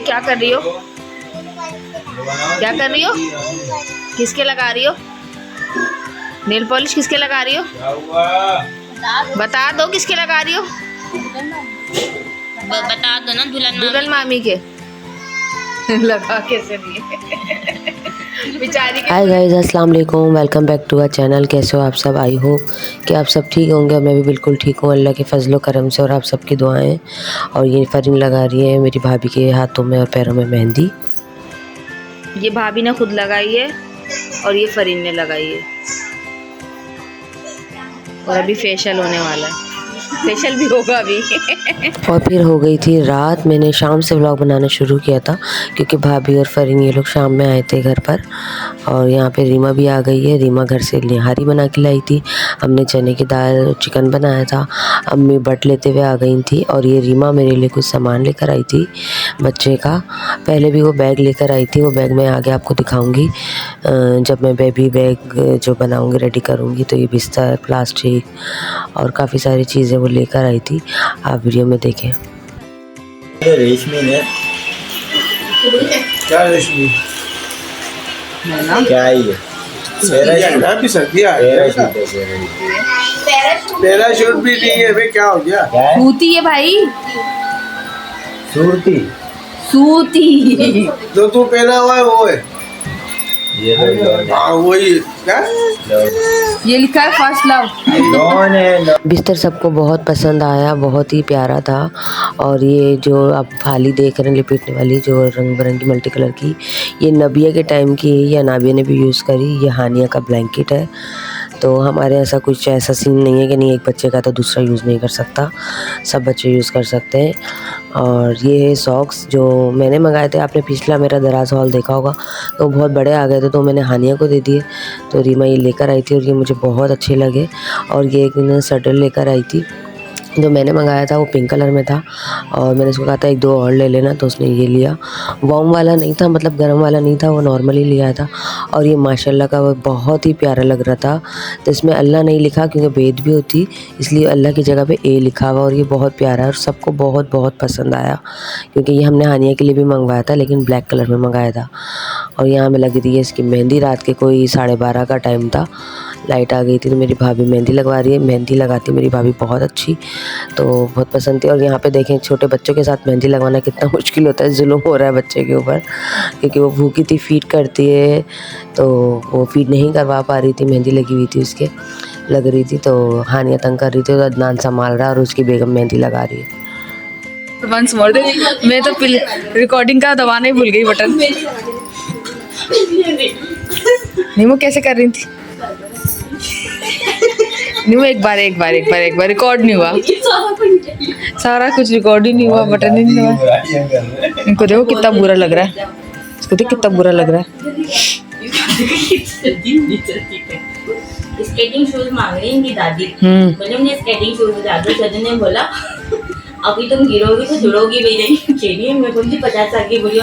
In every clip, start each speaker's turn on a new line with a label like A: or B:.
A: क्या कर रही हो? क्या कर रही हो? किसके लगा रही हो? नेल पॉलिश किसके लगा रही हो? बता दो किसके लगा रही हो?
B: बता दो ना,
A: दुल्हन मामी के। लगा कैसे दिए बेचारी के।
C: हाय गाइस, अस्सलाम वालेकुम, welcome back to our channel. कैसे हो आप सब? आई होप कि आप सब ठीक होंगे। मैं भी बिल्कुल ठीक हूँ, अल्लाह के फजलो करम से और आप सबकी दुआएं। और ये फरीन लगा रही है मेरी भाभी के हाथों में और पैरों में मेहंदी।
A: ये भाभी ने खुद लगाई है और ये फरीन ने लगाई है। और अभी फेशियल होने वाला है, फेशियल भी होगा अभी।
C: और फिर हो गई थी रात। मैंने शाम से व्लॉग बनाना शुरू किया था क्योंकि भाभी और फरीन ये लोग शाम में आए थे घर पर। और यहाँ पे रीमा भी आ गई है। रीमा घर से निहारी बना के लाई थी। हमने चने की दाल चिकन बनाया था। अम्मी बट लेते हुए आ गई थी। और ये रीमा मेरे लिए कुछ सामान लेकर आई थी बच्चे का। पहले भी वो बैग लेकर आई थी। वो बैग मैं आगे आपको दिखाऊंगी जब मैं बेबी बैग जो बनाऊंगी, रेडी करूंगी। तो ये बिस्तर, प्लास्टिक और काफ़ी सारी चीज़ें वो लेकर आई थी। आप वीडियो में देखें।
D: रेशमी ने क्या रेशमी क्या है ये? पैराशूट भी नहीं है भाई, क्या हो गया?
A: सूती है भाई,
D: सूरती
A: सूती।
D: जो तू पहना हुआ है वो है ये। हाँ वही क्या?
A: ये लिखा है फर्स्ट लव।
C: बिस्तर सबको बहुत पसंद आया, बहुत ही प्यारा था। और ये जो आप फाली देख रहे हैं लिपेटने वाली, जो रंग बिरंगी मल्टी कलर की, ये नबिया के टाइम की है या नाबिया ने भी यूज़ करी। ये हानिया का ब्लैंकेट है। तो हमारे ऐसा सीन नहीं है कि नहीं एक बच्चे का तो दूसरा यूज़ नहीं कर सकता, सब बच्चे यूज़ कर सकते हैं। और ये सॉक्स जो मैंने मंगाए थे, आपने पिछला मेरा दराज हॉल देखा होगा, तो बहुत बड़े आ गए थे तो मैंने हानिया को दे दिए। तो रीमा ये लेकर आई थी और ये मुझे बहुत अच्छे लगे। और ये एक शटल लेकर आई थी। जो मैंने मंगाया था वो पिंक कलर में था और मैंने उसको कहा था एक दो और ले लेना, तो उसने ये लिया। वार्म वाला नहीं था, मतलब गर्म वाला नहीं था, वो नॉर्मली लिया था। और ये माशाल्लाह का वो बहुत ही प्यारा लग रहा था। तो इसमें अल्लाह नहीं लिखा क्योंकि बेद भी होती, इसलिए अल्लाह की जगह पे ए लिखा हुआ। और ये बहुत प्यारा है और सबको बहुत बहुत पसंद आया क्योंकि ये हमने हानिया के लिए भी मंगवाया था लेकिन ब्लैक कलर में मंगाया था। और यहाँ में लगी थी है इसकी मेहंदी। रात के कोई 12:30 का टाइम था, लाइट आ गई थी तो मेरी भाभी मेहंदी लगवा रही है। मेहंदी लगाती मेरी भाभी बहुत अच्छी, तो बहुत पसंद थी। और यहाँ पे देखें छोटे बच्चों के साथ मेहंदी लगवाना कितना मुश्किल होता है, जुल्म हो रहा है बच्चे के ऊपर क्योंकि वो भूखी थी, फीड करती है तो वो फीड नहीं करवा पा रही थी। मेहंदी लगी हुई थी उसके, लग रही थी, तो हानिया तंग कर रही थी तो अदनान संभाल रहा है और उसकी बेगम मेहंदी लगा रही है।
A: वंस मोर दे, मैं तो रिकॉर्डिंग का दबाना ही भूल गई बटन। नहीं वो कैसे कर रही थी? नहीं वो एक बार रिकॉर्ड नहीं हुआ, सारा कुछ रिकॉर्ड ही नहीं हुआ, बटन ही नहीं हुआ। इनको देखो कितना बुरा लग रहा है, इसको देखो कितना बुरा लग रहा है।
B: स्केटिंग शूज मांग रही इनकी दादी। बोले मुझे स्केटिंग शूज दिला दो। सजन ने बोला अभी तुम गिरोगी तो जुड़ोगी भी नहीं। चलिए मैं बोली 50 साल की बुढ़ी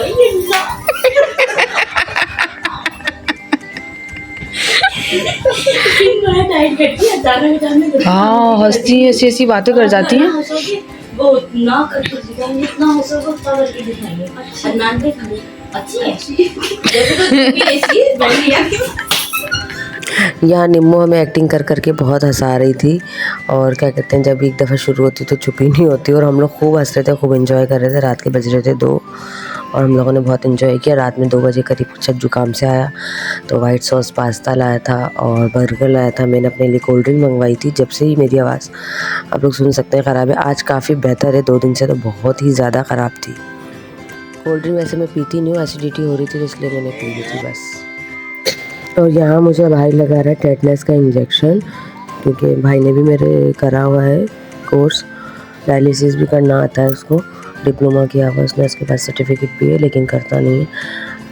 A: हाँ हंसती है, ऐसी ऐसी बातें कर जाती हैं।
B: वो ना करके दिखाएंगे, इतना हंसोगे उतना करके दिखाएंगे। अदनान पे खड़ी अच्छी है।
C: यहाँ निम्मो हमें एक्टिंग कर करके बहुत हंसा रही थी। और क्या कहते हैं, जब एक दफ़ा शुरू होती तो चुप ही नहीं होती। और हम लोग खूब हंस रहे थे, खूब एंजॉय कर रहे थे। रात के बज रहे थे 2 और हम लोगों ने बहुत एंजॉय किया। रात में 2 बजे करीब छज्जू काम से आया तो वाइट सॉस पास्ता लाया था और बर्गर लाया था। मैंने अपने लिए कोल्ड ड्रिंक मंगवाई थी। जब से ही मेरी आवाज़ आप लोग सुन सकते हैं ख़राब है, आज काफ़ी बेहतर है। 2 दिन से तो बहुत ही ज़्यादा ख़राब थी। कोल्ड ड्रिंक वैसे मैं पीती नहीं हूँ, एसिडिटी हो रही थी तो इसलिए मैंने पी ली थी बस। और यहाँ मुझे भाई लगा रहा है टेटनस का इंजेक्शन क्योंकि भाई ने भी मेरे करा हुआ है कोर्स, डायलिसिस भी करना आता है उसको, डिप्लोमा किया हुआ उसने, उसके पास सर्टिफिकेट भी है लेकिन करता नहीं है।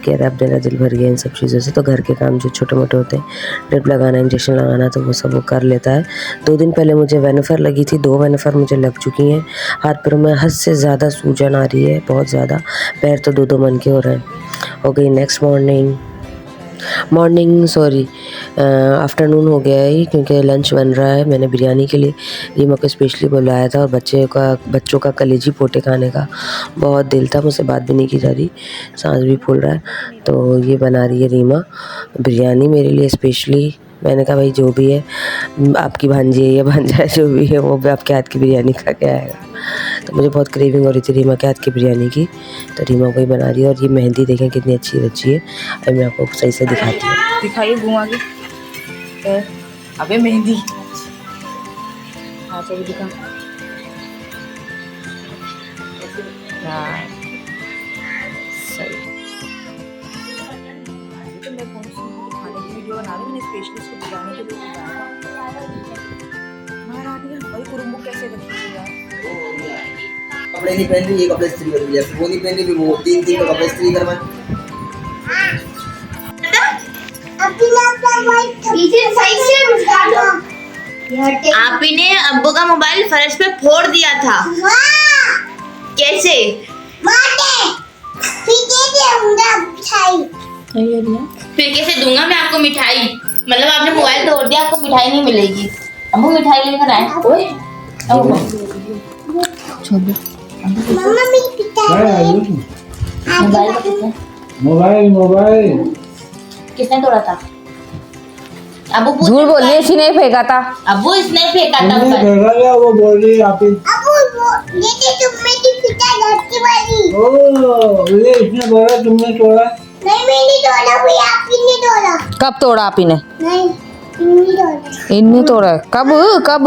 C: कह रहा है अब मेरा दिल भर गया इन सब चीज़ों से। तो घर के काम जो छोटे मोटे होते हैं, ड्रिप लगाना, इंजेक्शन लगाना, तो वो सब वो कर लेता है। 2 दिन पहले मुझे वेनेफर लगी थी, 2 वेनेफर मुझे लग चुकी हैं। हाथ पैरों में हद से ज़्यादा सूजन आ रही है, बहुत ज़्यादा। पैर तो 2-2 मन के हो रहे हैं। हो गई next morning, morning sorry afternoon हो गया है क्योंकि लंच बन रहा है। मैंने बिरयानी के लिए रीमा को स्पेशली बुलाया था और बच्चों का कलेजी पोटे खाने का बहुत दिल था। मुझसे बात भी नहीं की जा रही, सांस भी फूल रहा है। तो ये बना रही है रीमा बिरयानी मेरे लिए स्पेशली। मैंने कहा भाई जो भी है, आपकी भांजी है या भांजा है, जो भी है वो भी आपके हाथ की बिरयानी खा के आएगा। तो मुझे बहुत क्रेविंग हो रही थी रीमा के हाथ की बिरयानी की, तो रीमा वही बना रही है। और ये मेहंदी देखें कितनी अच्छी बची है। अब मैं आपको सही से दिखाती हूँ।
A: दिखाइए घुमा के। अबे मेहंदी, हाँ चलो दिखा। हाँ सही। तो मैं कौन सी खाने की वीडियो बना रही हूँ, मैंने स्पेशली इसको बिरयानी के लिए बनाया। महारानी भाई कुरुम्बू कैसे रखी है यार।
E: कपड़े नहीं पहन रही, ये कपड़े इस्त्री कर रही है, वो नहीं पहन रही, वो तीन तो कपड़े इस्त्री करवाए।
B: आप ही ने अब्बू का मोबाइल फर्श पे फोड़ दिया था। कैसे? फिर कैसे दूंगा मैं आपको मिठाई? मतलब आपने मोबाइल तोड़ दिया, आपको मिठाई नहीं मिलेगी। अब्बू मिठाई लेकर आए। ओए अब्बू
F: मोबाइल
B: किसने तोड़ा था? अब्बू पूछ-
A: झूठ बोल रही है, इसी ने फेंका था।
B: अब्बू इसने फेंका था ऊपर।
F: वो बोल रही है आप ही। ओ ये इतना बड़ा तुमने तोड़ा?
A: कब तोड़ा आप इन्हें? इन्हें तोड़ा कब कब?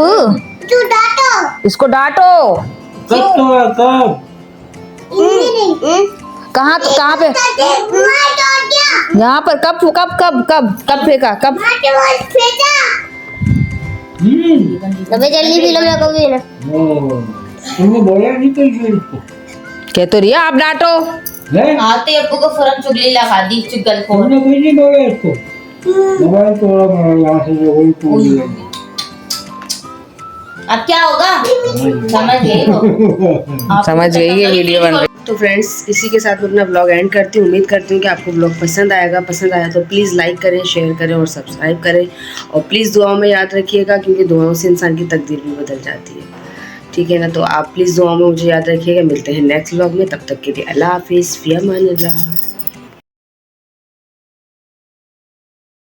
A: इसको डांटो।
F: कब तोड़ा कब?
A: कहाँ पे? यहाँ पर कब कब कब कब कब फेंका? कब?
B: जल्दी फिल्म लगोगी ना?
F: तुमने बोला नहीं कहीं से इसको?
A: कह तो रिया आप डांटो।
F: नहीं
B: आते अब्बू को फौरन चुगली लगा दी, चुगल को।
F: तुमने कुछ नहीं बोला इसको। मोबाइल तोड़ा मेरा, यहाँ से जो वही टूट गया।
B: अब क्या होगा? समझ गई हो?
A: समझ गई ये वीडियो बन रही।
C: तो फ्रेंड्स इसी के साथ मैं अपना ब्लॉग एंड करती हूँ। उम्मीद करती हूँ कि आपको ब्लॉग पसंद आएगा। पसंद आया तो प्लीज़ लाइक करें, शेयर करें और सब्सक्राइब करें। और प्लीज़ दुआओं में याद रखिएगा, क्योंकि दुआओं से इंसान की तकदीर भी बदल जाती है। ठीक है ना? तो आप प्लीज़ दुआओं में मुझे याद रखिएगा। मिलते हैं नेक्स्ट ब्लॉग में, तब तक के लिए अल्लाह हाफिज़, फ़ी अमान अल्लाह।